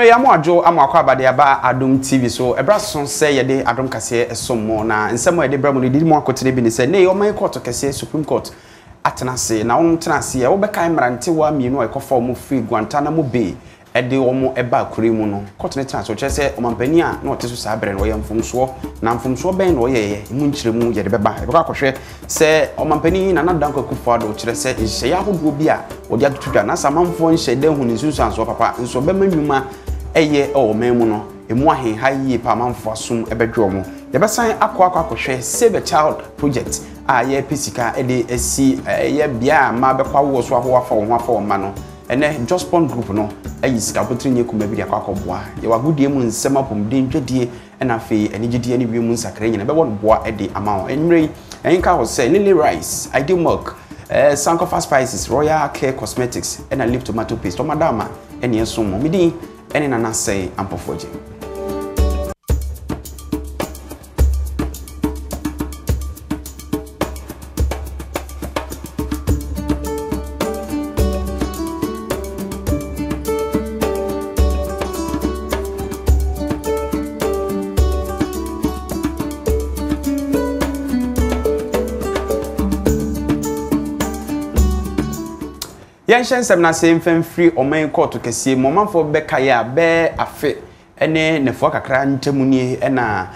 Enwe ya mo adwo amakwa abade aba Adom TV so ebrason say ye de Adom kase esomo na nsemo ye de bra mo di mo akotere bi ne say ne yo man court kase Supreme Court atenase na won tenase ye wo be kan mrante wa mienu ekofa mo free Guantanamo Bay ede omo eba akure mu no court ne tenase o chese o mampani a na oteso sa abre no ye mfomso na mfomso ben no ye mu nkyiremu ye de beba e beka kohwe se o mampani na nadanko akufado o kire se nhye ya hodo bi a o de atutwa na samanfo nhye de hu ne sunsanso papa nso be manwuma eye o memu no emu ahen hayi pa manfo asum ebedwo mo ye besan akwa Save a Child project a ye pisika ede esi ye bia ma bekwa wo so aho afa wo afa wo ma no ene just pond group no ayi sika potri nye kuma bi de akwakoboa ye wagudie mu nsema pomden dwedie ena fe ene gidie ne wiemu nsakre nyina be won boa ede ama enrei enka ho say lily rice ideal milk sankofa spices royal care cosmetics ena lip tomato paste o madama ene enso mo midin ene nana say ampofoje Yanshen semna se mfem free oman court kese momanfo beka ya be afe ene nefo kakra ntemuni ena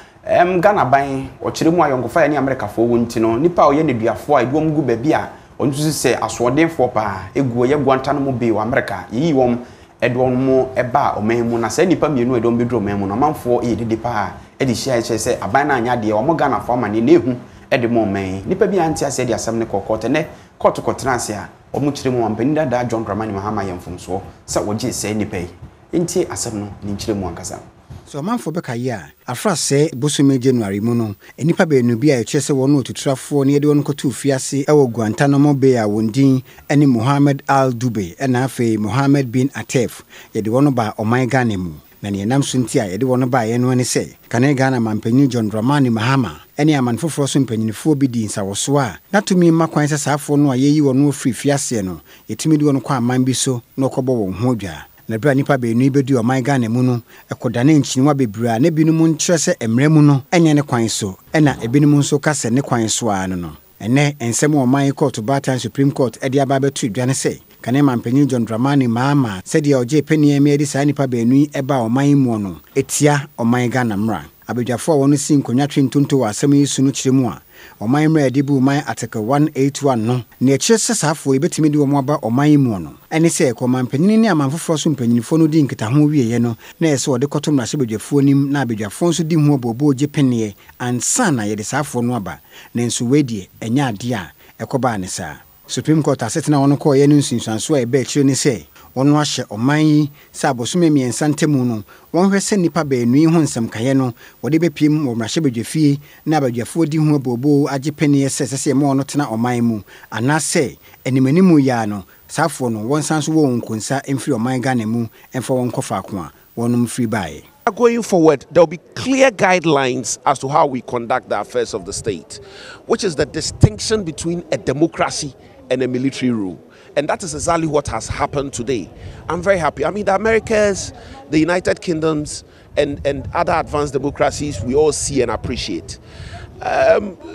Ghana ban ochiremu ayonkofa ya ni America fo wonti no nipa oye ne duafo a edwom gu ba bia ontusu se asodenfo pa egu ye Guantanamo Bay wa America yi wom edwom mo eba oman mu na se nipa mienu edwom bedro oman mu no manfo e dede pa e di share se aban na anya de o Ghana fo ma ne nehu ede mo oman nipa bi anti ase de asem ne kokot ne court kotranse a omuchiremu wampani da John Dramani Mahama yemfumso sa woje se nipa yi enti asem no ni nchiremu ankasa so manfo beka ye a afra se bosume January mu no enipa be no bi a yechese wono otuturafo ne yede wono kotu fiase ewo Guantanamo Bay a wondin ene Mohammed Al Dube ena afi Mohammed bin Atef yede wono ba oman Ghana mu na ne nam sunti a yede wono ba ye no ne se kane Ghana mampani John Dramani Mahama ene amanfoforo so mpanyinfo bi di nsawoso a natumi makwan se saafo no a yeyi wono free fiase no yetimi di wono kwa aman bi so no kobo won ho odwa na bra nipa be nu ibedi oman Ghana mu no ekodane nkyinwa bebra na binu mu nkyerese emre mu no enye ne kwan so ena ebinu mu nso kase ne kwan so ano no ene ensem oman court batan Supreme Court edi aba betu dwane se kane mampanyin John Dramani Mahama said ya oje penie me edi sa nipa be nu eba oman mu no etia oman Ghana mra abedwafo wonu sin konwatwe ntonto wa asem yi sunu kiremu a oman mra edibu man article 181 no na ekire safo ebetimi di omo aba oman mu no ene se ekomanpanyin ni amanfoforo so mpanyinfo no di nkita ho wieye no na ese ode kotom na sebedwafo nim na abedwafo nso di ho bobo oje penie ansa na ye de safo no aba na nso wedie enya ade a ekoba ne sa Supreme Court asetena wono ko ye no nsinsanso a ebe ekire ni se wono ahye oman yi sa abosume miensa ntemu no wonhwe se nipa baanu yi ho nsem kaye no wode bepiem wo mrahye bedwafie na badwafo di ho bobo agepene se mo no tena oman mu anase enimanimu ya no safo no wonsanso wo nkonsa emfiri oman Ghana mu emfa won kofa ko a wonum free bae. Going forward, there will be clear guidelines as to how we conduct the affairs of the state, which is the distinction between a democracy and a military rule. And that is exactly what has happened today. I'm very happy. I mean, the Americas, the United Kingdoms, and other advanced democracies, we all see and appreciate.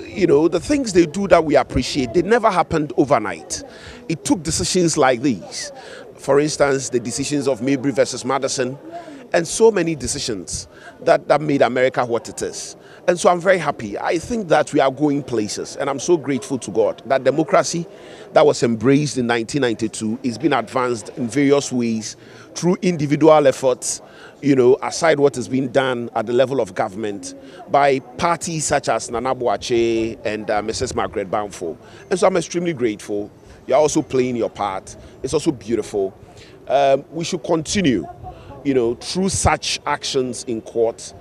You know, the things they do that we appreciate, they never happened overnight. It took decisions like these. For instance, the decisions of Maybury versus Madison, and so many decisions that made America what it is. And so I'm very happy. I think that we are going places, and I'm so grateful to God that democracy that was embraced in 1992 is being advanced in various ways through individual efforts, you know, aside what has been done at the level of government by parties such as Nana Boakye and Mrs. Margaret Bamfo. And so I'm extremely grateful. You're also playing your part. It's also beautiful. We should continue, you know, through such actions in court,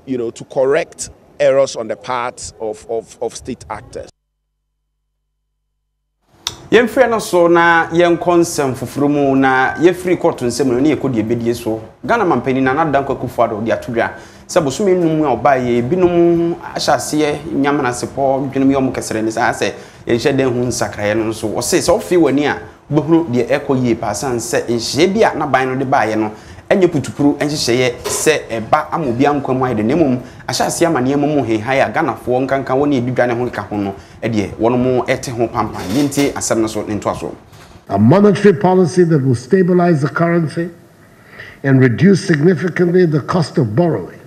you know, to correct errors on the part of state actors. Yemfre no so na yenkonsem fufurumu na yefri court nsem no ne yekodi ebedie so Ghana mampani na nadan kwakufado de atodwa sabosume num a obaye binum ahyase nyamana sepo dwenum yom kesere ne sa se yenhye den hu nsakraye no so o se so fi wani a bohuru de ekoyie pasan se nhye bia na ban no de baaye no enye putupuru enhyehye se eba amobia nkwamu ayde nemum ahyase amane mu he haya ganafo nkankan woni ebidwane ho ka ho no de wono mu ete ho pampa yinti asem no so nto aso. A monetary policy that will stabilize the currency and reduce significantly the cost of borrowing,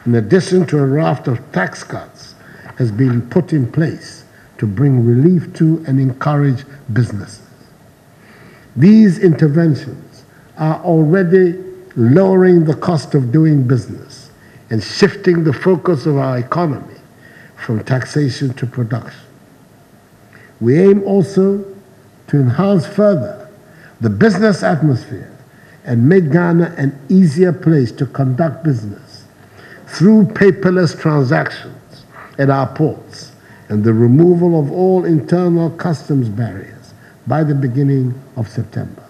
in addition to a raft of tax cuts, has been put in place to bring relief to and encourage businesses. These interventions are already lowering the cost of doing business and shifting the focus of our economy from taxation to production. We aim also to enhance further the business atmosphere and make Ghana an easier place to conduct business through paperless transactions at our ports and the removal of all internal customs barriers by the beginning of September.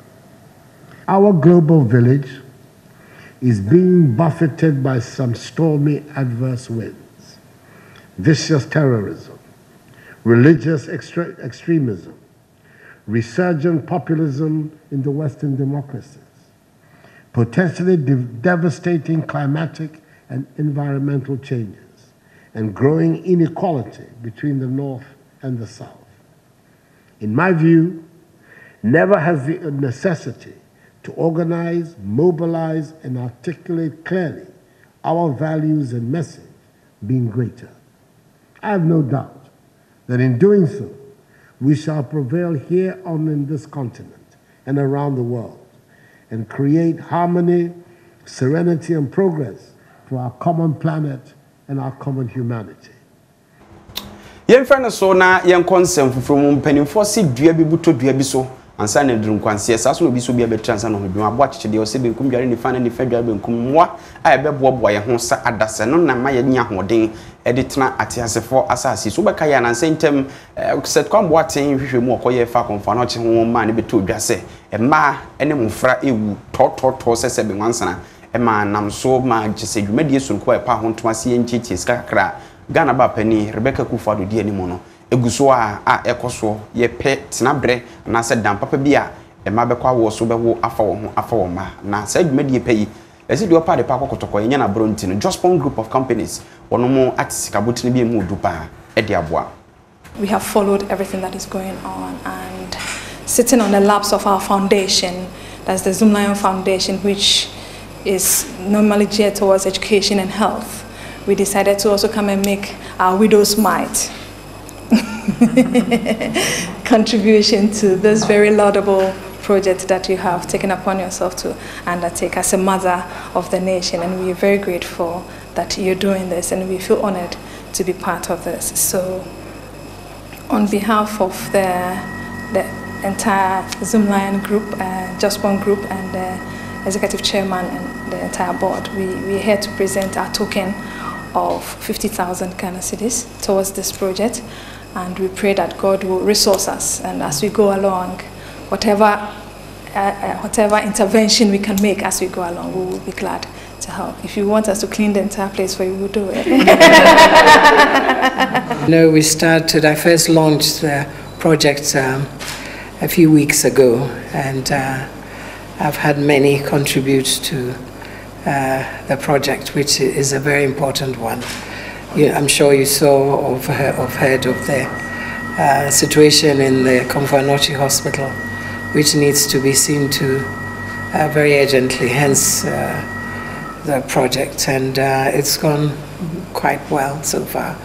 Our global village is being buffeted by some stormy adverse winds, vicious terrorism, religious extremism, resurgent populism in the Western democracies, potentially devastating climatic and environmental changes, and growing inequality between the North and the South. In my view, never has the necessity to organize, mobilize, and articulate clearly our values and message been greater. I have no doubt that in doing so, we shall prevail here on in this continent and around the world and create harmony, serenity, and progress to our common planet and our common humanity. Yen friend so na yen consent from mpanimfo se dua bi buto dua bi so ansa na drum kwanse saso no bi so bia betransa no hodwuma abo akyekyede o se benkum dware ni fa na ni fa dware benkum mwa a ebe bobo ye ho sa adase no na ma ye nya hoden e de tena atiasefo asase so beka ya na sentem set kwambo aten hwehwemu okoye fa konfa no che ho ma ne beto dwase e ma ene mfra ewu to sese be wansana e ma nam so ma gyese dwumadie so ko e pa ho ntoma se yenchichi skakra Ghana ba pani Rebecca Kufado di ani mo no eguso a ekoso ye pe tenabre na se dan papa bia e ma be kwa wo so be wo afa wo ho afa wo ma na se dwumadi pe yi esi di opa de pa kokotoko ye na bronti no Jospon group of companies wono mo atisika botini bi mu dupa e di aboa. We have followed everything that is going on, and sitting on the laps of our foundation, that's the Zoom Lion Foundation, which is normally geared towards education and health, we decided to also come and make our widow's mite contribution to this very laudable project that you have taken upon yourself to undertake as a mother of the nation. And we are very grateful that you're doing this, and we feel honored to be part of this. So on behalf of the entire Zoom Lion group, Jospon group, and the executive chairman and the entire board, we're here to present our token of 50,000 Ghana cedis towards this project, and we pray that God will resource us, and as we go along, whatever intervention we can make as we go along, we will be glad to help. If you want us to clean the entire place for you, we'll do it. I first launched the project a few weeks ago, and I've had many contribute to the project, which is a very important one. I'm sure you saw or heard of the situation in the Komfo-Anokye Hospital, which needs to be seen to very urgently, hence the project. And it's gone quite well so far.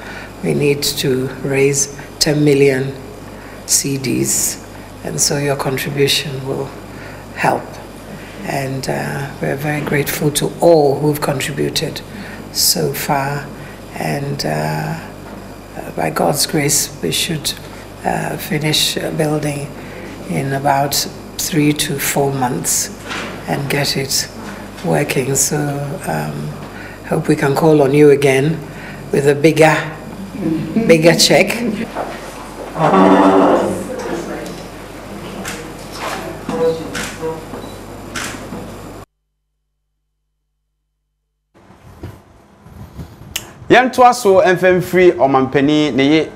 We need to raise 10 million CDs, and so your contribution will help. And we're very grateful to all who've contributed so far, and by God's grace we should finish building in about 3 to 4 months and get it working. So hope we can call on you again with a bigger check. Yantoa so emfem free omampani ne ye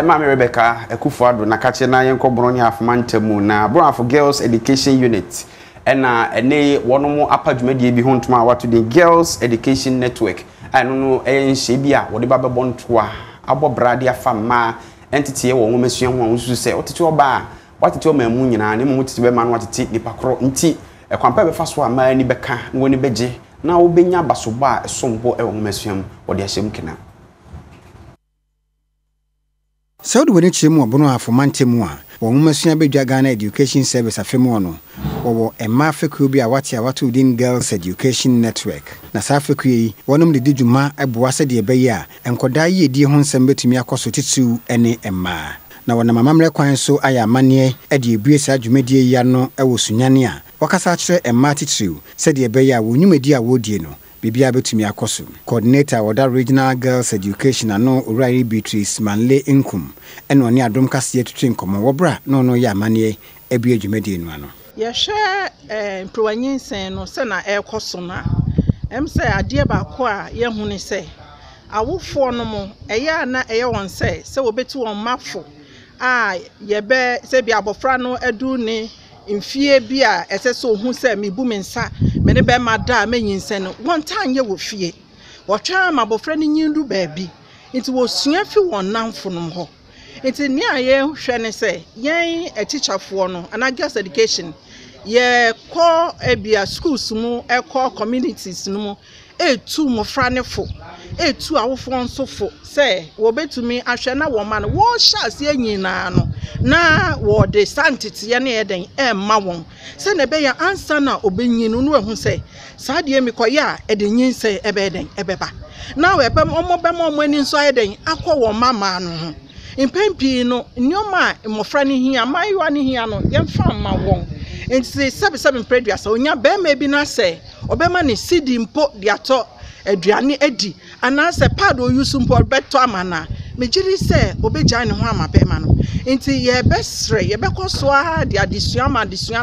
Mama Rebecca Kufado na kache na yenko bronya afmantamu na Brown for Girls Education Unit ena ene wono mo apadwumadie bi hontoma wato the Girls Education Network eno no enhye bi a wode ba bebo ntoa abo brade afa ma entity e wo nwomesua ho anwusu se otete oba watete o mamu nyina ne mo tete be ma no watete nipa kro nti ekwampa be fa so ama ni beka no woni beje na wo benya basoba esombo e wo nwomesua mu wode ahyem kena Saudi wani chemu abono afomantemu a wonmasua bedwa Ghana Education Service afemu no wo emma afeku bi a wate awatu din Girls Education Network na safeku yi wonom de djuma eboa se de beyi a enkoda yedi ho nsem betumi akoso titu ene emma na wona mamamre kwan so aya amane e de ebue sa dwumadie ya no e wo sunyane a wakasa kire emma titu se de beyi a wonwumadi a wodie no Bibia betumi akoso coordinator wada Regional Girls Education ano Urari Beatrice Manle Inkum eno ne adom kase tutu nkomo wobra no ya amane ebie adwumadi no ano ye hwe mprowanyin no se na ekoso na se ade ba ko a ye hune se awofo no mo eya na eye won se wobeti won mafo a ye be se bi abofra no edu ne mfie bi a eseso hu se mebu mensa me ne be mada manyinse no won tan ye wo fie wo twa mabofra ne nyindu baabi nti wo sua fi won namfo no ho nti ni aye hwe ne se yen atichafo no ana Girls Education ye ko ebia schools mu eko communities no mu etu mofra ne fo etu awofo nso fo se wo betumi ahwe na wo ma no wo hyase anyina no na wo de santete ye na eden emma won se na be ya ansa na obenyinu no ehu se saa de mi koye a eden nyinse ebe eden ebeba na we pem omo ani nso eden akọ wo mama no ho impempi no nyoma mofra ne hia maiwa ne hia no ye mfa ma won enti sebe preduasa onya be ma bi na se obema ne sidi mpo de ato aduane edi ana se pad o yusu mpo beto amana mejiri se obeja ne ho amapema no enti ye besre ye bekoso a de adesua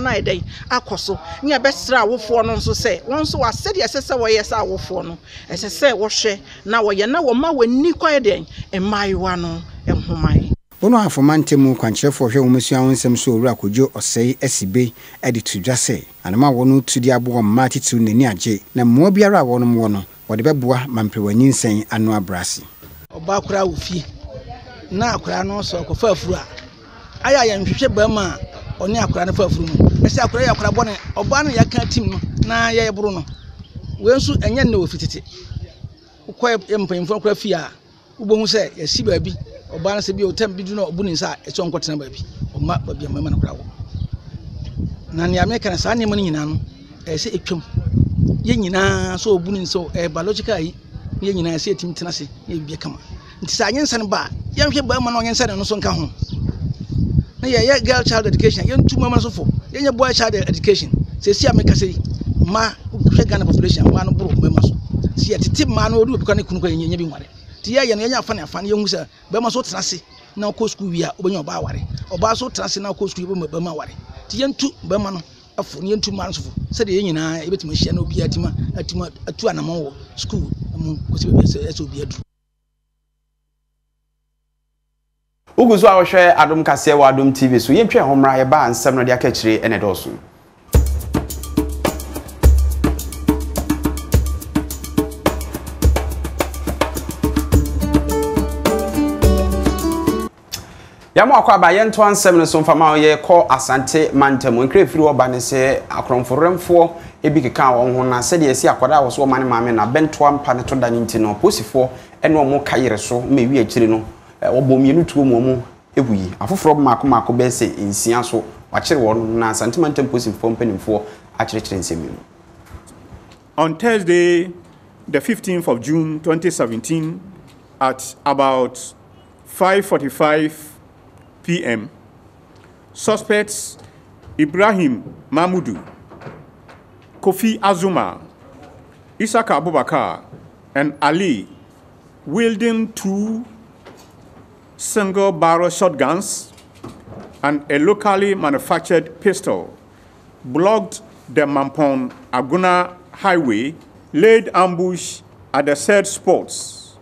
na edai akoso ne besre awofo no nso se won so wasede esese wo yesa awofo no esese wo hwe na wo ye na wo ma wani kwae den emaiwa no ehomai Ono afomantemu kwankyerefo hwe womesua wonsem so owura kojo osei asibe edi tudwase anama wono tudi abo mma titu nani age na mmo biara wono wo no wode beboa mamprewanyinsen anu abrasi oba kura ofie na akura no so ko fafuru a aya ya nhwehwe bama oni akura no fafuru no ese akura ya akura bone oba no ya ka tim no na ya yeburu no we nso enye na ofitete ukoye mpanyimfo kura fie a ubohu se ya si baabi oba na se bi otam bi du na obu ni nsa e so nkotena baabi oma baabi mama na kura wo na ne America na sa ne mo nyina no e se etwam ye nyina so obu ni nsa biological yi ye nyina se etim tena se ye bia kama nti sa nyensa ne ba ye hwe ba ma na onyensa ne no so nka ho na ye girl child education ye ntu mama so fo ye boy child education se si America se ma hwe Ghana population ma no buru mama so si ye tete ma no odu obi ne kunu kwa ye bi nware ti ye ye no ye afa ne afa ne ye hu se ba ma so tena se na ko school wi a obenya oba aware oba so tena se na ko school ba ma aware ti ye ntu ba ma no afo ne ntu ma no so fo se de ye nyina e betima hia na obi atima atu anamon wo school mu ko se be se obi adu Uguzu a wohwe Adom kase wa Adom TV so yentwe homra ye ba nsem no de akachire ene doso Yamo akwa ba yento ansem no so mfama ye ko asante mantemu nkre firi oba ne se akronforemfo ebi keka won ho na se de esi akwada wo so mane maame na bento ampa ne to da nti no posifo ene omo kayere so mewi akire no obo mienu tuo mu ebuyi afoforo mako be se ensia so wakire won na asante mantemu posifo mpanimfo akire nsemi. On Thursday, the 15th of June 2017 at about 5:45 p.m. Suspects Ibrahim Mahmudu, Kofi Azuma, Isaka Abubakar, and Ali, wielding 2 single-barrel shotguns and a locally manufactured pistol, blocked the Mampong Aguna Highway, laid ambush at the said spots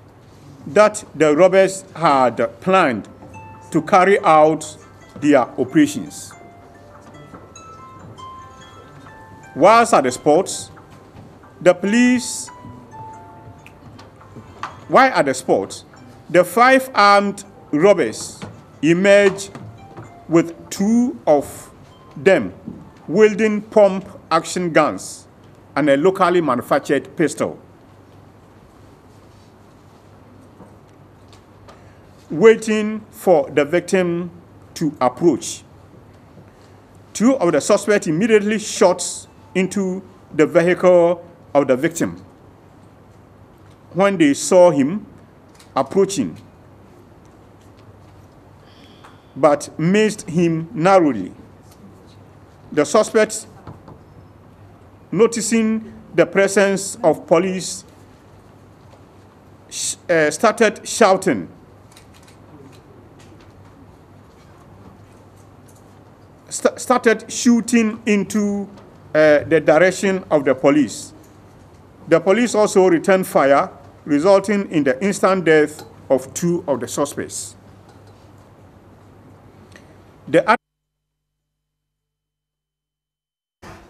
that the robbers had planned to carry out their operations. Whilst at the sports, the police, while at the sports, the 5 armed robbers emerged with 2 of them wielding pump action guns and a locally manufactured pistol. Waiting for the victim to approach. 2 of the suspects immediately shot into the vehicle of the victim when they saw him approaching, but missed him narrowly. The suspect, noticing the presence of police, started shouting. Started shooting into the direction of the police. The police also returned fire, resulting in the instant death of 2 of the suspects.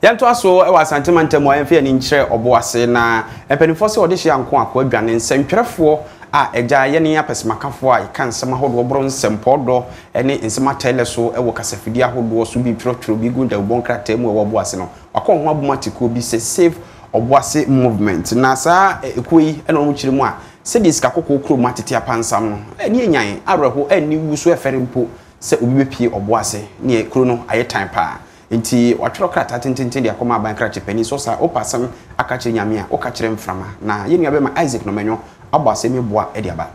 Yanto aso e wa santiment mo en fe ni nkyere oboase na empanifo se ode hia nko akwa adwane nsempwerefo a eja ye ne apesemakafo a ikan nsema hodo bro nsempodo ene nsema tele so e wo kasafidi ahodo so bi twotwo bi gunda bonkrata mu e wo oboase no akọ ho abomatiko bi se save oboase movement na sa ekoyi ene no kyire mu a se diska kokko kro matete apansam no ene enyan areho ene wuso efere mpo se obi bepie oboase ne kro no aye time pa nti watwero krata tintintin dia koma ban krache pani so sa opasam akache nyame a okakire mframa na yenu abe ma Isaac no menyo abase meboa e dia ba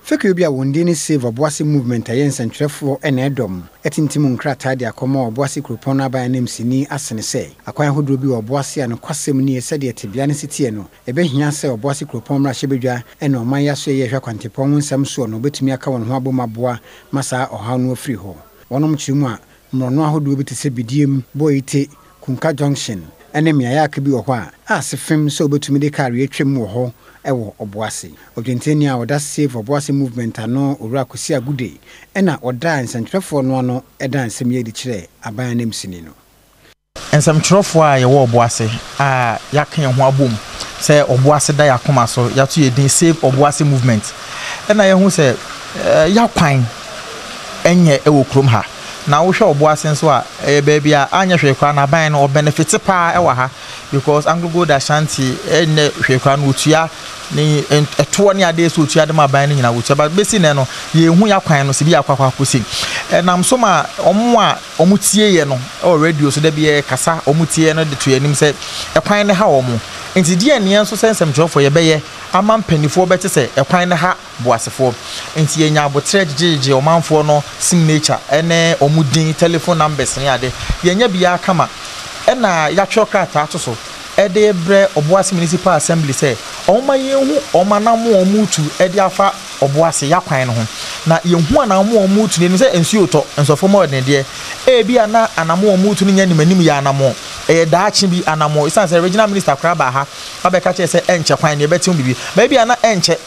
feke obi a wonde ne save oboase movement ayen sentwerefo ene edom etintim nkrata dia koma oboase kropon aban nem sini asene se akwan hodro bi oboase a no kwasem ni ese de tebia ne sitie no ebe hia se oboase kropon mra hyebedwa ene oman yaso ye hwa kwantepon nsam so no betumi aka won ho abomaboa masa oha no afri ho wonom chimu a mrono ahodo bi te se bidiem boyite kunka junction ene miaya akabi wo ho a sefem so betumi de kare atwem wo ho ewo oboase odwenteni a oda save oboase movement ano owura kosi agude ena oda nsentwerefo no ano eda nsem ye di kire aban nem sini no nsentwerefo a ye wo oboase a yakan ho abom se oboase da yakoma so yato ye din save oboase movement ena ye hu se yakwan enye ewo krom ha na wo hwe oboase nso a baby a anya hwe kwa na ban no benefit pa e wa ha because anglo da shanti enne hwe kwa no otua ni eto ne ade so otua de ma ban no nyina wo tua ba besi ne no ye hu yakwan no se bi akwakwa kosi nam so ma omo a omutie ye no o radio so da bi kasa omutie no de to yanim se ekwan ne ha omo enti die ne nso sensem jofo ye beye ama mpanifo bete se ekwan ne ha boasefo enti ye nya abotre jeje omanfo no signature ene omudin telephone numbers ne ade ye nya bia kama ena ya chokrata atoso ede bre oboase municipal assembly se oma yehu oma na mo omutu ede afa oboase yakwan no ho na yehu ana mo omutu ne se ensuo to ensofo mo de de e bia na anamo omutu ne nya nimanim ya anamo daachi bi anamo isan se regional minister kraba ha abeka che se enche kwan ne betim bibi ba bia na enche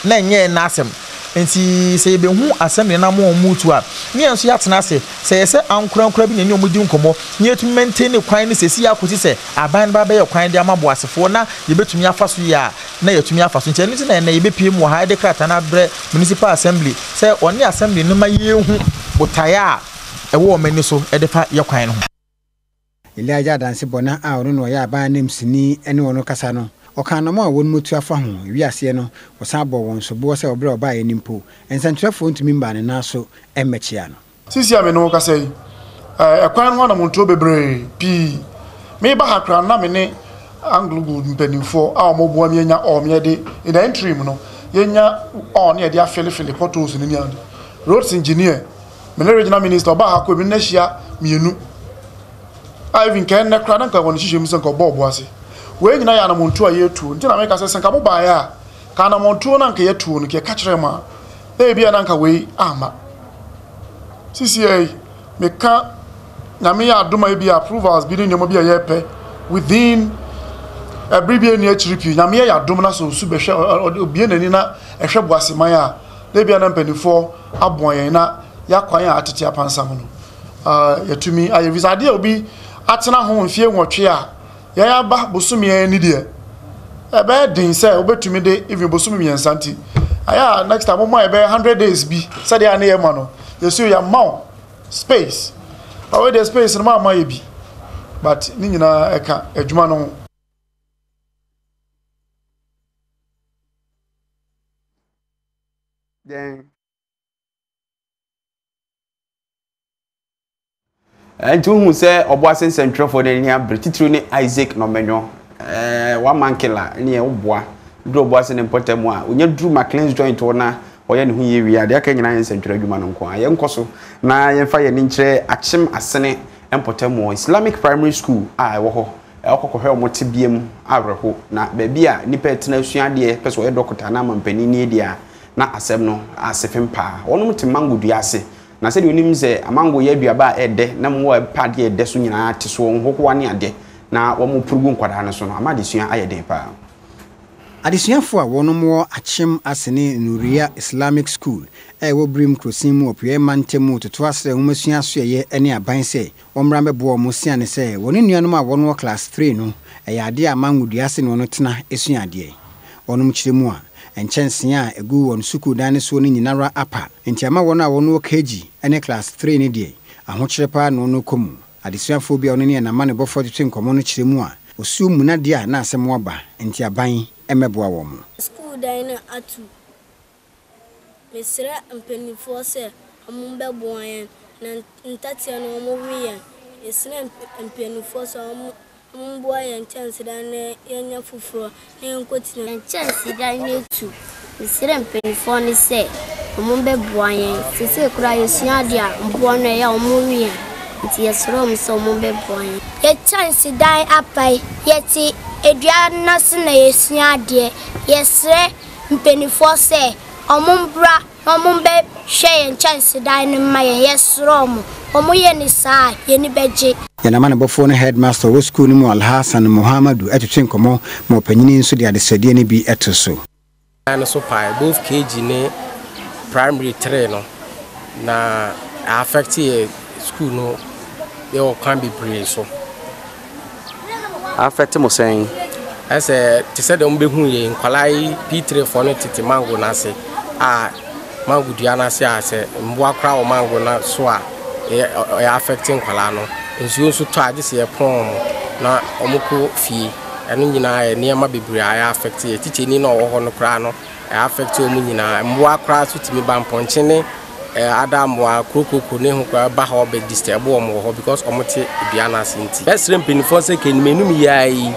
na enye na asem enti se be hu assembly na mo omutu a ne enso ya tena se se ankura bi ne omudi nkomo ne etum maintain kwan ne sesi akoti se aban ba be ye kwan de amabo asefo na ye betumi afaso ya na yetumi afaso nche nti na ye bepie mu ha de krata na bre municipal assembly se oni assembly no ma ye hu botaya ewo mani so e de fa ye kwan no Elijah danse bona a ono no ya aban nem sini ene wono kasa no okanamo a won mutu afa ho wiase no wosan bo won so bo se obra oba ye nimpo ensantwerefo ntumi mba ne na so emmechia no sisi ame no kasa yi ekwan ho na monto bebre pi me ba hakra na me ne anglo good mpanimfo a omoboa me nya o me de in the interim no yenya on ye dia fele portals ni nya roads engineer me ne regional minister ba hakọ bi na hia mienu Ivan can na kra na nka won hihye musen ko bobo ase we nyina ya na montu a yetu nti na me ka se nka bo ba ya ka na montu na nka yetu no ke ka kire ma e bia na nka we ama CCA me ka na me ya adoma bia approvals bi ni mo bia ye pe within abribia ni HRP na me ya adoma na so su be hwe obie nani na ehwe boase man a na bia na mpanifo abon ye na ya kwan ya atete apansam no yetumi aye visa de obi atena ho mfie nwotwe a ya ba bosumi ani de ebe din say obetumi de even bosumi miensanti aya next time mo ebe 100 days bi say dey na yema no yesu ya maw space away the space no ma ye bi but ni nyina eka adwuma no then Entu hu se oboasen central for the nia Brititru ni Isaac no menyo one man killer ni e oboa do oboasen important mu a onya dru McLean's joint wona oye ne hu ye wi ade aka nyina central adwuma no nko aye nkoso na ye fa ye ni nkyere achim asene important mu Islamic primary school a wo ho okokohwe omote biem awreho na ba bia nipa etena asuade peso ye dokota na mampani ni dia na asem no asefem pa wonum te mango duase na se de onim se amango ye aduaba ede na mo pade ede so nyina te so nhokwa ne ade na wo mo purugu nkwada ne so no amadesua ayede pa adesuafo a wonum wo achim asene Nuria Islamic School wo brim krosin mu opie mantemu toto asre humasua so ye ene aban se omra mebo mo sia ne se woni nuanom a wonwo class 3 no ade amango duase no tena esuade wonum kiremu a enchensen a egu won suku dan so ni nyinara apa entiama won a won KG ene class 3 ne die ahokyrepa no komu adesuafo bia won ne na ma ne bofo tete nkomo no kiremu a osu mu na dia na asem oba entiaban emeboa wo mu school dan na atu mesra mpenifo se amumbe boan na ntatia no mo wiye esra mpenifo so mboa ya chance dan yenya fufuro ne nkoti na chance dan ne tu mesra mpenifo ne se amumbe boan sese kura yesua dia mboa no ya mo wiye ti yesro mso amumbe boan ye chance dan apai yeti eduana se na yesua dia yesre mpenifo se omumbra omumbe hwe chance dan ne ma yesro mo omuye ni saa ye ni beje yana man bofo no headmaster wo school ni mu Alhassan Muhammadu etwetwe nkomo mo panyini nso de adesade ne bi etoso ana so pai both KG ne primary 3 no na affect school no they can be brave so affect mo saying as to say dem be hu ye nkwalai P3 for no tete mango na se mango duana se ase mbo akra o mango na so a affecting kwala no nsuo so to ade se pon na omoko fie eno nyina niam bebre aya affect ye tiche ni no wo ho no kra no affect omu nyina mbo akra so timi bamponche ne Adam wa krokoko ne ho kwa ba ho be disturb omo ho because omote duana sinti best penifo se ken menum yai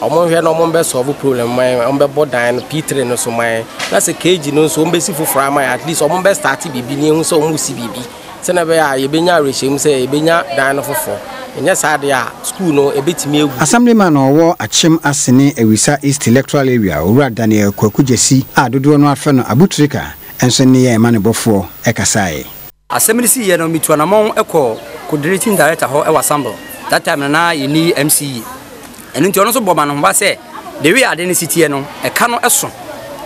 omo hwe no omo be solve problem mai omo be bodan P3 no so mai na se KG no so omo be si fufura mai at least omo be start bibi ni hu so omo si bibi se na be ya yebenya reshem se yebenya dan no fofo enya sade a school no ebetimi egu assemblyman owo achim asene Ewisa East electoral area owura Daniel Kwakujesi a dodo no afa no abutrika enso ne ye mane bofo ekasae assembly si ye no mituanamon eko coordinating director ho e wassemble that time na ye ni MC enu nti ono so boba no ba se the way ade ne city no e ka no eso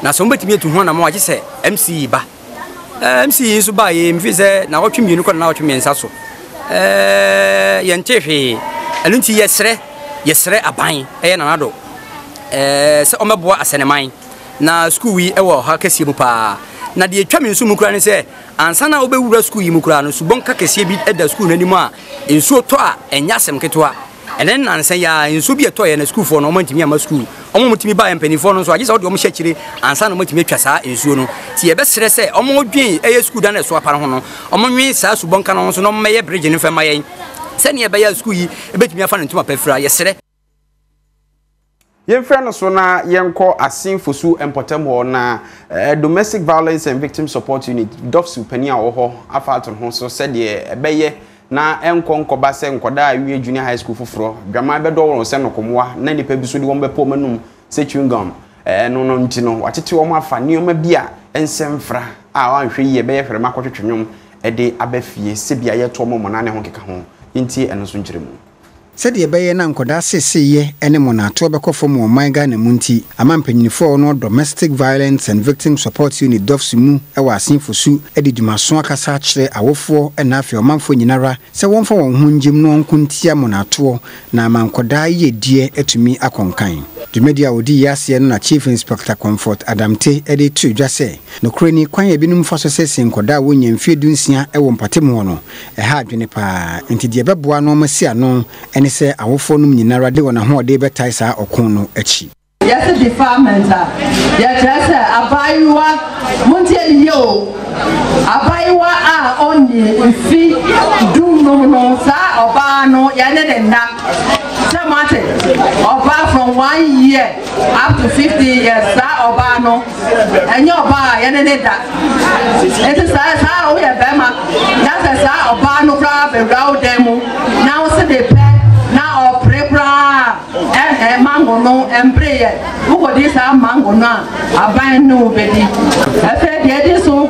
na so mbetimi etu ho na ma wage se MC ba MC so ba ye mfi se na wotwe mienu ko na wotwe miensa so ye ntehwe enu nti yesre aban e na nado se o meboa aseneman na school wi e wo ha kase mu pa na de etwa me nso mu kura ne se ansa na obewura school yi mu kura no subon ka kase bi eda school nanimu a enso to a enya sem ketewa enen nansa ya enso bi eto ye na school for no mantimi ama school omo mutimi ba empanifo no so agisa ode omo hyekire ansa na mutimi atwa saa enso no ti ye be sere se omo dwen eye school da na so apara ho no omo nwen saa subon ka no so no meye bridge ne fa mayen se ne ye be ya school yi ebetimi afa ne ntuma pafira ye sere Yemfra no so na yenko asinfosu empotem ho na domestic violence and victim support unit dofsu pani a wo ho afato ho so se de ebeye na enko nkoba se nkoda awie junior high school foforo dwama be do won se no komwa na nipa bi so de won be po manum se chewingum no nti no watete wo afa nioma bia ensemfra a wanhwe ye be ye hwere makotwetwenwom e de abafie se bia ye to mo na ne ho keka ho nti eno so nkyeremu Said the Bayer Nankoda say ye any monato beko from Omega and Munti, a man penny for no domestic violence and victim support unit Dofsimu, a was seen for Sue, Eddie Dumaswa Casatre, a wofo, and Nafio Manfo Ninara, so one for one Jim non kuntia monato, na mankoda ye dear to me a conkain. The media would yasian na Chief Inspector Comfort Adom TV Eddie too just say, no cranny quine binum for successing Koda win and few dunsia, a one patimono, a hard juniper, into the Babuano Messiano, and say our phone Ninara de on a whole day betizer or kono echi. Yes, the department. Yes, Abaiwa, Montelio, Abaiwa only fee do no sa Obano, Yaneda. Oba from 1 year up to 50 years, sa Obano, and your bar, Yaneda. It is how we have Bema. That's a Obano crab and round demo. Now, so they pay. Now, prepare and mango no and prayer. Who got this mango now? I buy no baby. I said, yeah, this so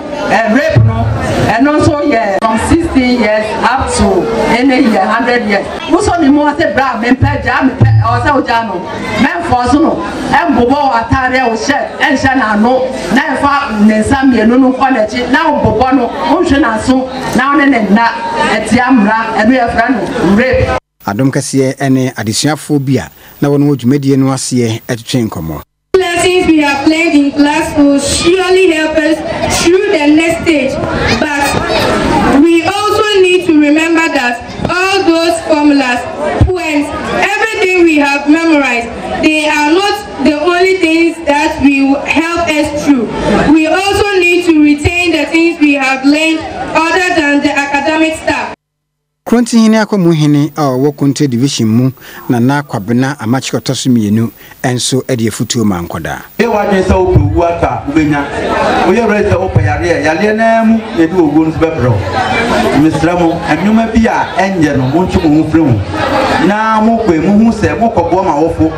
rape no, and also, yeah, from 16 years up to any year, 100 years. Who's on the more say, Bram, and pet jam, or so jano, man for so, and Bobo Ataria was shed, and Shana no, now far Nesami, no quality, now Bobono, Ocean and so, now and then that, at Yamra, and we are friend rape. Adom kasiye ene adisuafobia na wono dwumedie no ase etwetwen komo. Lessons we have learned in class will surely help us through the next stage, but we also need to remember that all those formulas, poems, everything we have memorized, they are not the only things that will help us through. We also need to retain the things we have learned other than the academic stuff. Kronti hini akwamu hini wo Konte division mu na kwabena amachikoto so mienu enso ede futuo mankoda. E wadwen sa opu ata ubenya. Oye rete opayare yale na mu edu ogu nso bebro. Misramo anwuma bi a enye no montu mu fremu. Na mo kwe mu hu se mo kobo ma wofo.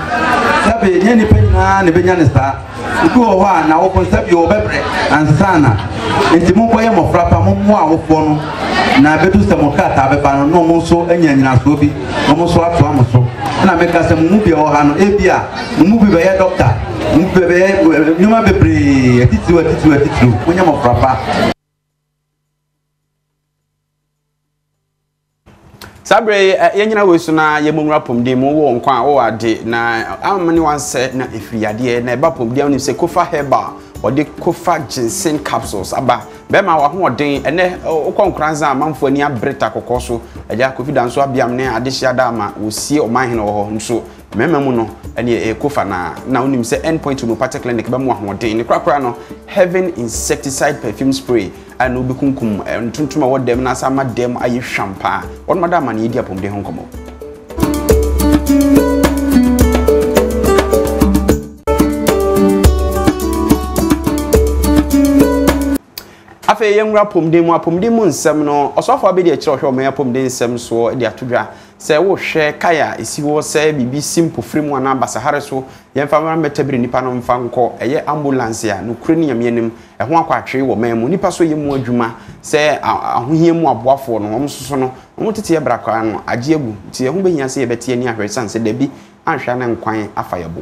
Sabe nye ni penya ne benya ne sa. Uku ho a na wofo sabe obebre ansana. Enti mo koye mo frapa mo mu a wofo no. Na bedu se mo kata abeba no mo so anyanyina so bi mo so ato amoso na meka se mu bi o ha no e bia mu bi be ye doctor mu bi be nyoma bebre atitiru munya mo frapa Sabre yenyina wesu na yemumra pomde mu wo nkwa wo ade na amani wanse na efriade na eba pomde oni se kofa heba ode kofa ginseng capsules aba bema wa ho den ene okonkranza amanfo ani abreta kokoso eja confidence abiam ne adehia da ma wosie oman wo ho nso mememu no ene kofa na onim se endpoint homeopathy clinic be mu ho den ne krakra no heaven insecticide perfume spray and obi kunkum ntuntuma wo dem na sama dem ayi shampa on madam na yedi apom de ho nkomo. Afe yenwura pomde mu nsem no osofo abedi akire ohwe omen pomde nsem so de atodwa se wo hwe kaya esiwo se bibi simple fremu ana basahare so yemfa mara metabiri nipa no mfa nko eye ambulance ya no kure ni yamyenim ho akwatwe wo man mu nipa so yemu adwuma se ahohie mu aboafo no won soso no won tete yebrakwa no age egu tie ho behia se yebete ani ahwe sanse da bi anhwa na nkwan afayebo.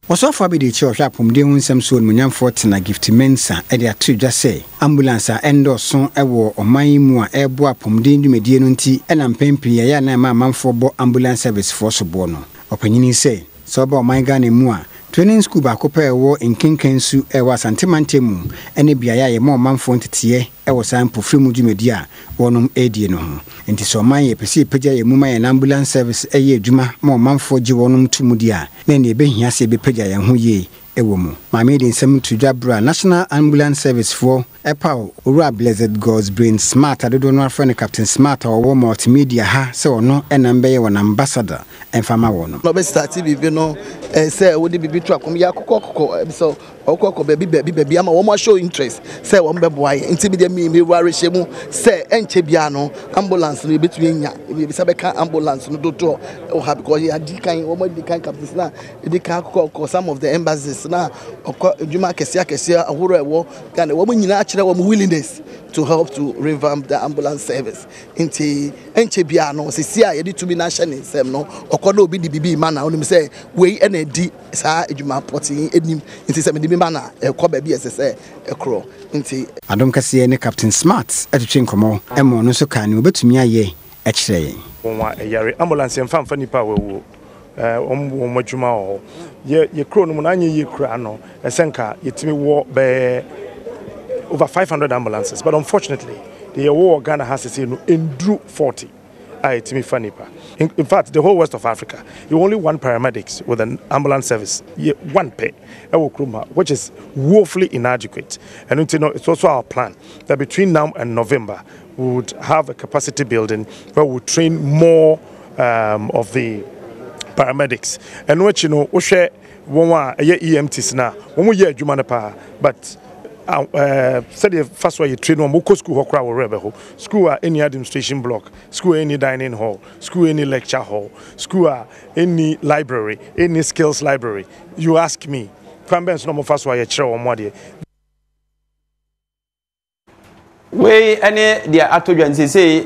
Osofo abedi che ohwa pomde hunsem so munyamfo tena gift mensa e de atudwa se ambulance a endoso ewo oman mu a ebo apomde ndumedie no nti ena mpempi ya na ma manfo bo ambulance service force bo no opanyini se so ba oman Ghana mu a training school ba ko pa ewo nkenkensu ewo asantemante mu ene bia ya ye mo manfo ntete ewo sample free dwumedi a wonum edie no ho enti so man ye pese pagya ye mu ma ye ambulance service eye adwuma mo manfo gye wonum tumudi a na ne behia se be pagya ye ho ye ewo mu maame de nsem tudwa bra National Ambulance Service for Epau Ura Blessed God's Brain Smart adodo no afre ne Captain Smart owo multimedia ha se ono enambe ye won ambassador enfama wono no be start bibi no say wo de bibi to akom ya kokoko so okoko baby ama wo mo show interest say wo mbe boa ye nti bi de mi ware hyemu say enche bia no ambulance no betumi nya bi se be ka ambulance no dodo o ha because ya di kan wo mo di kan captains na di kan kokoko some of the embassies na okọ adwuma kese ahoro ewo Ghana wo mo nyina willingness to help to revamp the ambulance service. Into NCBA, CCI, ready to be national in some no, or Kodo be the BB manner, only say, we ND, Ejuma Potty, into 70 manner, a Kobe BSS, a crow. Adom Kassier, Captain Smart, at the Chincomo, and Monoso can you bet to me a ye, actually. Ambulance and family power. Omwajuma ye crow no munanye ye krano esenka yetimi war be over 500 ambulances, but unfortunately the war Ghana has to say no endru 40 yetimi fanipa. In fact, the whole west of Africa, you only one paramedics with an ambulance service, one pay, which is woefully inadequate. And it's also our plan that between now and November we would have a capacity building where we train more of the paramedics, and what we share one EMTs now, when we hear Jumanapa, but said the first way you train one more school or rebel school any administration block, school any dining hall, school any lecture hall, school any library, any skills library. You ask me, Cranben's no more first way you chair or more. We any the atojan say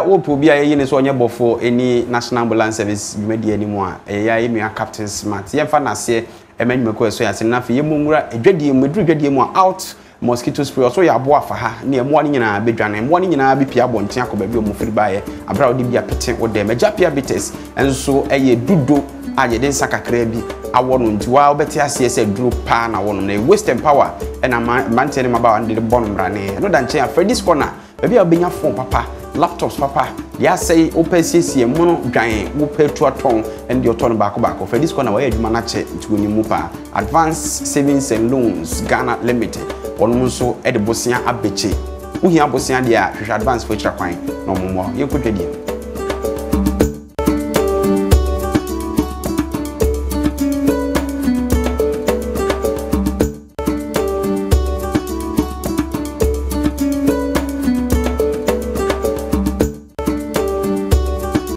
wo probia ye ne so onye bofo any national ambulance service media anymore ya me captain smart ye fa na se emanimeko so ya se na fa ye monwura adwadie medru adwadie mu out mosquito spray so ya bo afa ha ne mo ani nyina bedwane mo ani nyina bi pia bonten akoba bi o mo firi baaye abra odi bia pete wo de meja pia bites enso eye dudo aye den sakakra bi awono nti wa obeti ase se duro pa na wono na waste power e na mantene maba ande bon mbrane no dan chen Freddy's corner baby obenya phone papa laptops papa ya say open cc mono dwan wo petu aton and the oton baako Freddy's corner wa adwuma na che ntugoni mu pa Advanced Savings and Loans Ghana Limited wono so e de bosia abeche uhia bosia dia hwehwe advance for kwan no momo yekodwadie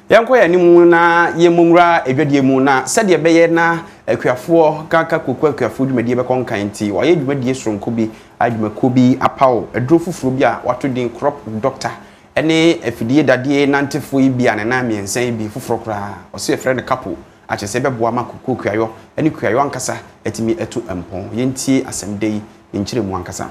yanko ya nimu na yemumra edwadie mu na sede beye na akuafo kaka kokku akuafo dwumadie be konkan nti waye dwumadie sonko bi adwumako bi apaw edro fufuro bi a wato din crop doctor ene afidie dadie nantefo bi anana miensan bi fufuro kra ose friend couple achese beboa makokku akuayo ene kuayo ankasa etimi etu empon yentie asemdei nkyire mu ankasa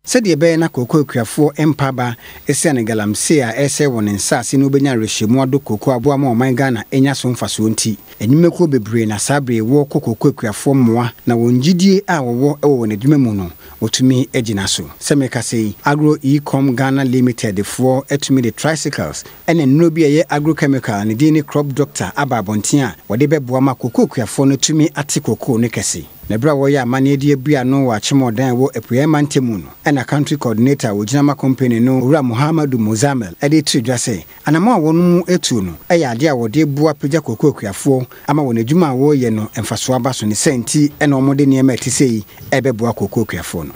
Sedi be na koko akuafo empaba esiane galamse a ese won nsase no benya rehemu ado koko aboa ma oman Ghana enya so mfaso nti enimeko bebre na sabre wo koko akuafo mmoa na wongidie a wo ewo n'adwuma mu no otumi agina so semeka sei Agro Ecom Ghana Limited for etumi the tricycles ene no bi eye agrochemical ne dini crop doctor ababonten a wode beboa ma koko akuafo no tumi ate koko ne kese Nebra wo ya mane die bia no wa chemodan wo epuema ntemu no ena country coordinator wo ginama company no Ura Muhammadu Muzamel ede tudwa se anama wo no etu no eya ade a wo de bua pagya koko akuafo ama wo n'adwuma wo ye no emfaso aba so ne senti ena omode ne ema etisei ebebua koko akuafo no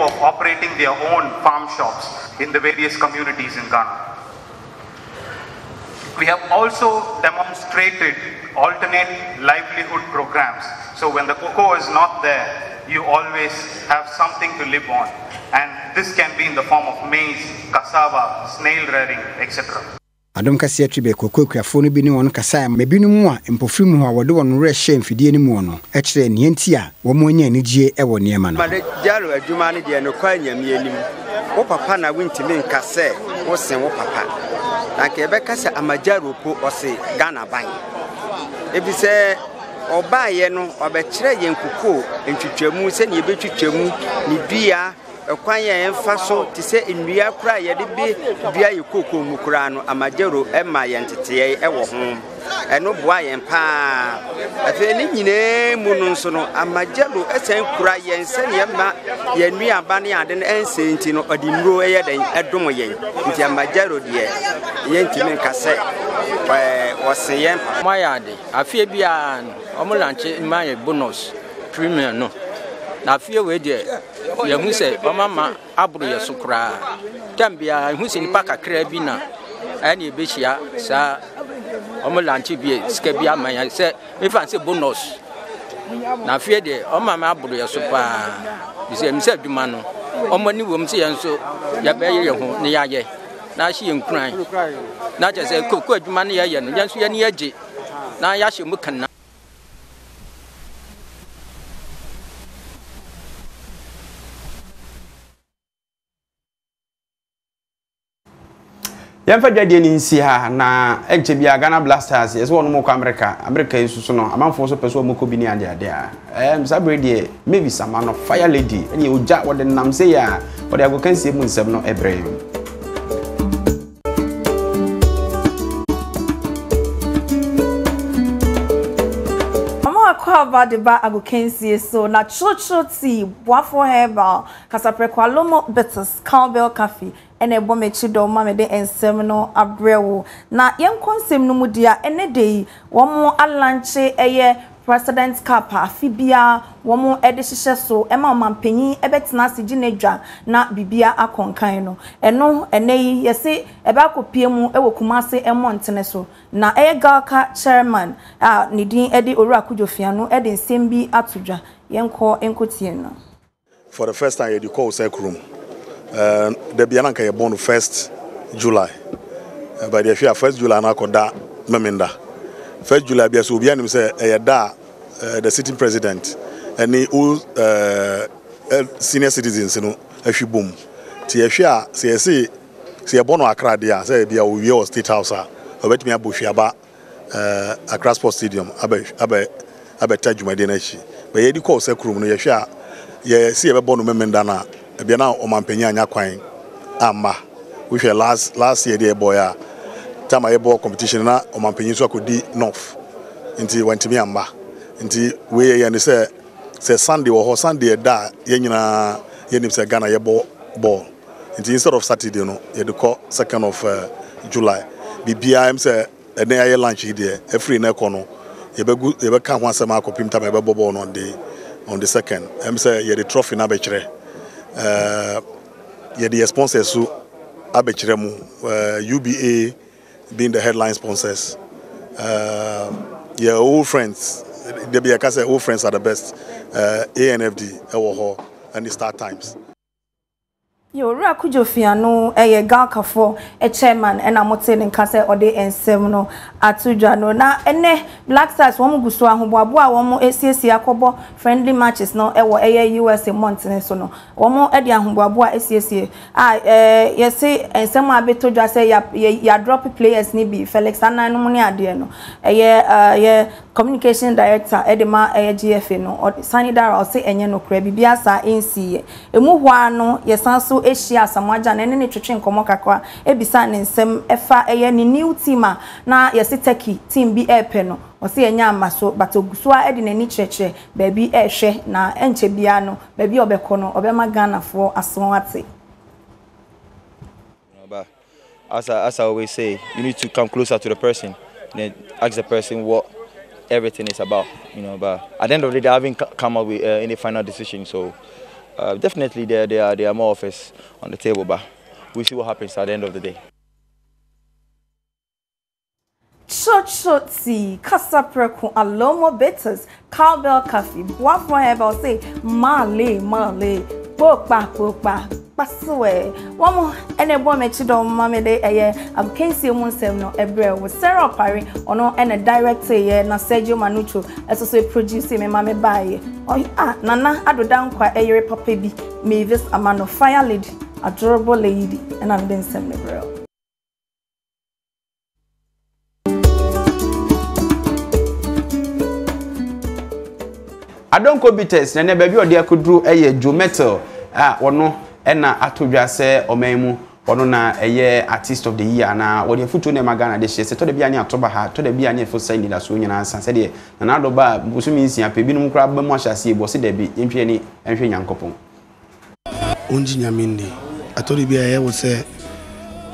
of operating their own farm shops in the various communities in Ghana. We have also demonstrated alternate livelihood programs. So when the cocoa is not there, you always have something to live on. And this can be in the form of maize, cassava, snail rearing, etc. Adom Kassier Tribe koko akuafo no bi ne won kasa mebinu mu a empofiri mu a wode won re hye mfidie ne mu no e kire ne enti a wo mo nya anigye e wo niema no jalo adwuma ne de no kwa nyame anim wo papa na wintimi nkase wo sen wo papa na ke be kasa amajaro po ose Ghana ban ebi se obaye no obekire yen koko entwitwamu se ne ebetwitwamu ni dua ekwan ye emfa so ti se nnua kura ye de bi dua ye koko mu kura no amajero ema ye ntete ye ewo ho eno boa ye pa afi ni nyine mu no so no amajero esen kura ye nse ne ma ye nnua ba ne ade ense nti no odi muro ye den edom ye nti amajero de ye ntimi nkase wose ye mayade afi bia omulanche maye bonus premium no na afie we de ya hu se mama aburu ye sokra tambia hu se nipa kakra bi na ani ebehia sa omulanche bi sika bi amanya se me fan se bonus na afie de mama aburu ye sopa bi se mi se aduma no omani wom se yanso ya be ye ho ne ya ye na hye nkran na je se ko adwuma ne ya ye no yanso ya ne age na ya hye mu kan Yamfa dwadie ni nsi ha na enche bia Ghana Blasters yes wonu mo kwa America isusu no amanfo so peso mo ko bi ni ade a sabre die maybe sama no fire lady eni oja wode nam se ya wode agokansie mu nsem no ebre about the ba agokansie so na chocho tea boafo herbal kasaprekwa lomo bitters cowbell coffee ene ebo mechi do ma me de ensem no abrewo na yenkonsem no mudia ene dey wo mo alanche eye President Kapa Fibia womo ede hihye so ema omampanyin ebetena siginedwa na bibia akonkan no eno eneyi yese ebe akopie mu ewo kumase emontene so na Galka chairman nidin ede Owura Kudjofia no ede nsem bi atodwa yenko enkotie no. For the first time you call Sekrum the biananka ye born 1st July but if you 1st July na koda memenda 1st July bia so bia nim say da the sitting president and all senior citizens no ahwibom ti ahwe a say born Accra dia say bia we or state house a obetimi abohwiaba Accra Sports Stadium abe tajumade na chi but ye di call Sekrum no ye hwe a ye see ebe born memenda na bia na omampanya anya kwan amma we hwe last year the boy a time a ball competition na omampanya so akodi north nti wantimi amba nti we ye say Sunday or Sunday da ye nyina ye nim say Ghana ye ball nti instead of Saturday no ye de call 2nd of July bibia am say ene aye lunch here every na kono ye be ka ho asema akopim time ye be ball on the 2nd am say ye the trophy na be kire ye the sponsors so abekire mu UBA being the headline sponsors your old friends they be say old friends are the best ANFD ewo and the start times Owura Kudjofia no Galka for chairman ena mote ne nka ode ensem no atudwa no na ene Black Stars wo muguso ahoboabo a wo mo esiesie akobo friendly matches no ewo USA month ne so no wo mo ede ahoboabo a esiesie yesi ensem abetodwa say ya drop players ni bi Felix Anan no ne ade no ye communication director edema GFA no Sanidara o say enye no kra bibia sa NC emu hwa no yesanso Asia Samwaja na ne twetwe nkomo kakwa ebisa ne nsem efa eye ne new team na yesi Turkey team bi epe no o se enya amaso batogusua ede nani cheche baabi ehwe na enche bia no baabi obekọ no obema Ghana for asonwate. As I always say, you need to come closer to the person and ask the person what everything is about, but at the end of the day I haven't come up with any final decision, so definitely there are more offers on the table, but we'll see what happens at the end of the day. Tea, Casapreco, Alomo Bitters, Cowbell Coffee, Boafo Herbal say, Male, Bopa, Pasue, one more, and a woman chido mammy day a year, and Casey Munsem no Ebre with Sarah Parry, or no, and a director here, na Sergio Manucho, associate producer, me mammy by. Oh, Nana, I do down quite a year papa be, Mavis, a man of fire lady, adorable lady, and I'm been sent me, bro. Adom Kobites na baby odi akudru eye Joe Metal wono na atodwa se omanmu wono na eye artist of the year na wodi futu na magana de hye se to de bia ne atoba ha to de bia ne fo sai nida so nyina san se de na adoba busumi nsia pe binum kra ba mu ahyase bo se de bi entwe ni enhwe nyankopon onji nyamindi atori bia ye wo se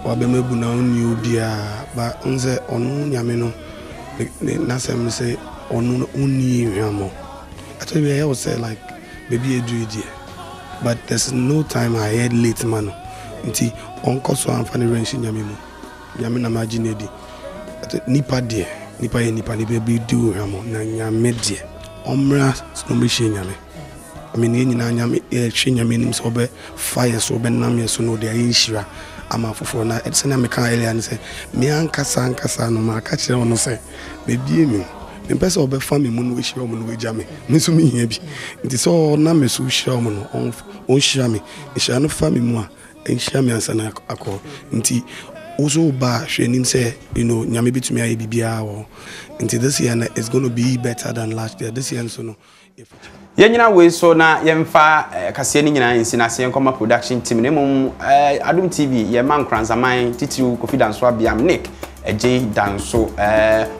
wa be mebu na oni obia ba nze onu nyame no na sem se onu oni hwamo I would say like baby do it, but there's no time I had late man. Until uncle so I'm funny range in Yamina imagine nipa dear, nipa baby do Ramo, Nanya media, Omra, no machine yame. amene nyina nyame hwe nyame nim so be fire so be nam yeso no de ayinhira ama foforo na edse na meka elia ne se me ankasa no ma ka kire wono se be bie mi mpesa obe fami mu no we hira mu no we jame me so me hia bi nti so na me so hira mu no on hira me hira no fami mu a hira me ansa na akọ nti also ba hwenim say nyame bitumi aye bibia wo nti this year is going to be better than last year this year so no Yenyina we so na yemfa kase ni nyina nsi na se nkoma production team ne mum Adom TV ye man kranzaman titiru confidence wa biam Nick eje danso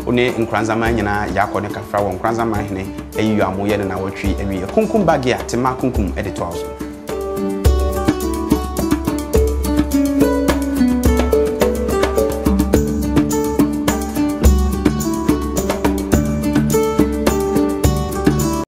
one nkranzaman nyina yakọ ne kafra won kranzaman ne ayi amoye ne na watwi awie kunkum bagia tema kunkum editors